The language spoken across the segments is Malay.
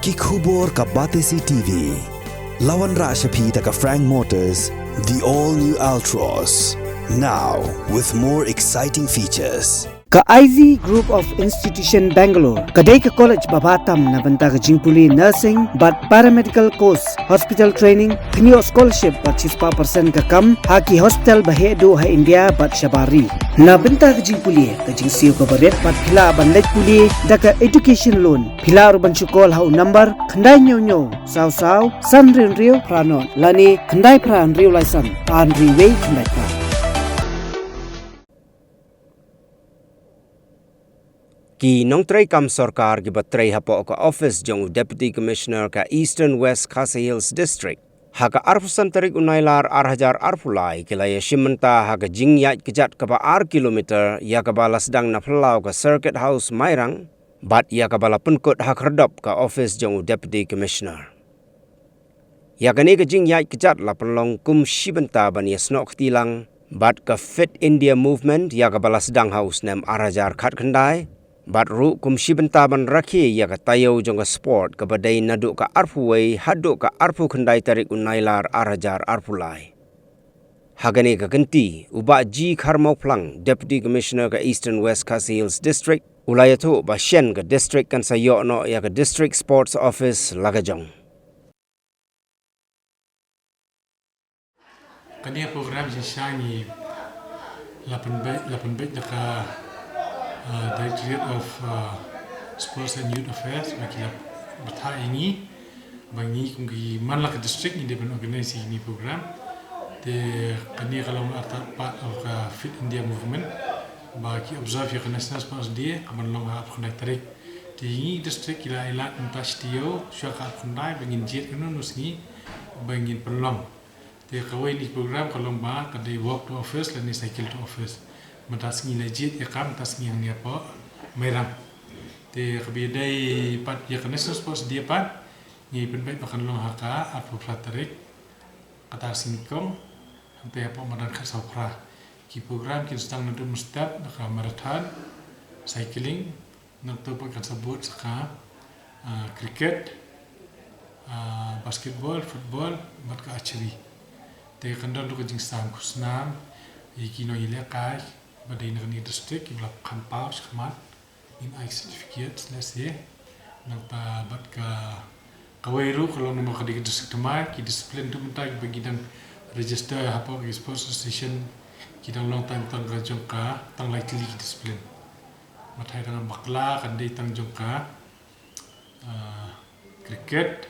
Ki khubor ka Batesi TV. Lawan Rashapi taka Frank Motors, the all-new Altros. Now with more exciting features. Ka IZ Group of Institution Bangalore, kadai ka college babatam na banta ka jingpuli nursing but paramedical course, hospital training, kniyo scholarship but 6% ka kam, haki hospital bahedo ha India but shabari. Na banta ka jingpuli ka jingsiyo ka baret but pila bandaj puli da ka education loan. Pila urban chukol ha number khandai nyo saw san rio pranon lani khandai pran rio license an riway khandai pra. Ki Nongtrei kam Sorkar ki Batrei Hapoh ka office Jong Deputy Commissioner ka Eastern West Khasi Hills District. Haka arpusan tarik unailar arhajar arpulai kilaya shimenta haka Ïaid Kjat ka ba kilometer ya ka bala sedang na pelau ka Circuit House Mairang bat ya ka bala penkut hak redop ka office Jong Deputy Commissioner. Ya ka ni ka Ïaid Kjat la pelong kum shibenta ban ya snok tilang bat ka Fit India Movement ya ka bala sedang house nem arhajar khat kendai. Bat ru kum shibenta ban rakhi ya ka tayo jong ka sport ka badai naduk ka arpuway haduk ka arpu kendai tarik unailar arhajar arpulai. Hagani ka genti uba ji kharmau plang Deputy Commissioner ka Eastern West Khasi Hills District ulayatu ba Shen ka district kan sayo no ya ka District Sports Office laga Jong. Kania program jishani lapan bet ka Directorate of Sports and Youth Affairs bagi berthai ini bagi kungi manla ke district ini depan organisasi ini program de kani kalau arta part of Fit India Movement bagi observe ya national sports dia kaman long ha khunai tarik di ini district ila entas tio syaka khunai bangin jet kanu nusni bangin pelong de kawai ni program kalau ba kadai walk to office dan ni cycle to office matas ngi legit ya kam tas ngi yang dia po merang te kebidai pat ya national sports dia pat ngi penbai pakan long haka apu platarik kata singkong sampai apa madan khasapra ki program ki sedang nanti mustad ka marathon cycling nanti pakan sebut saka cricket basketball football mat ka archery te kandang tu kajing sam kusnam ikino ilekai badai negeri district ki blak kampau skmat in I certificate selesai nangta bat ka kawairu kalau nama ka di district temai ki disiplin tu mentai bagi dan register Hapoh sports association ki dang long time tang rajong ka tang likely disiplin matai dengan bakla kan dei tang jong ka cricket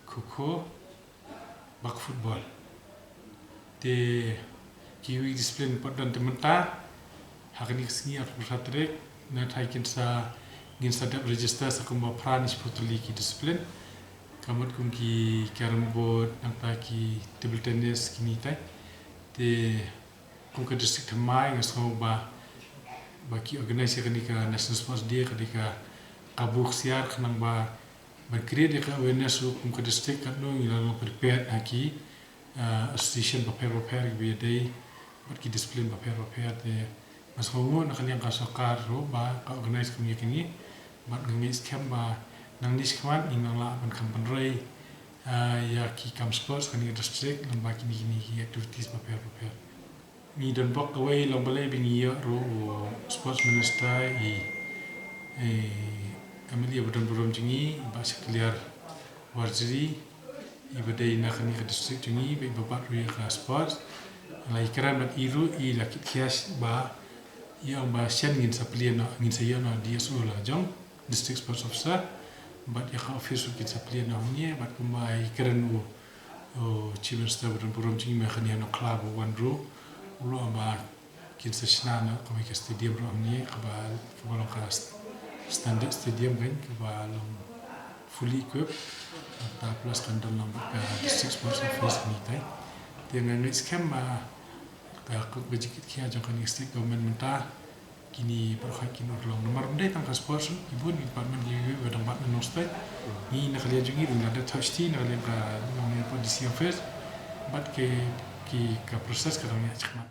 khuko bak football te kiwi disiplin padan tementa hakani singi atau persatrik na thai kinsa ginsa dap register sakumba pranis putuli ki disiplin kamut kumki carom board nangta ki table tennis kini tai te kumka district mai ngasau ba baki organisasi kani ka national sports day kani ka kabuk siar khnang ba create ka awareness kumka district kan no ila prepare haki association prepare bi day bagi disiplin paper de masongo nak yang Sorkar ro ba ka organize kami kini mat ngi scam ba nang dis kwan inang la ban kampanrei ya ki kam sports kani district lamba kini activities paper ni don bok away lombale bingi ro sports minister Amelia bodon borom jingi ba sekaliar warjiri ibadai nak kani district jingi be babat ro ka sports lai keran bat iru I lakit kias ba yang ba Shen ngin saplian ngin saya na dia sula Jong district sports officer bat ya ka office ngin saplian na ni bat kumai keran o chief minister bodon borom jingi me khani no club one ro ulo ba kin sesna na kami ke stadium ro ni ka ba ka standard stadium kan ka ba fully equipped ta plus kan dalam district sports office ni tai dengan scam aku bejikit kia jangan state government mentah kini perkhidmatan orang nomor benda tangkas sports ibu di department di badang department nostai ni nak lihat juga ni ada touch team nak lihat namanya polisi office bat ke proses kerana cakap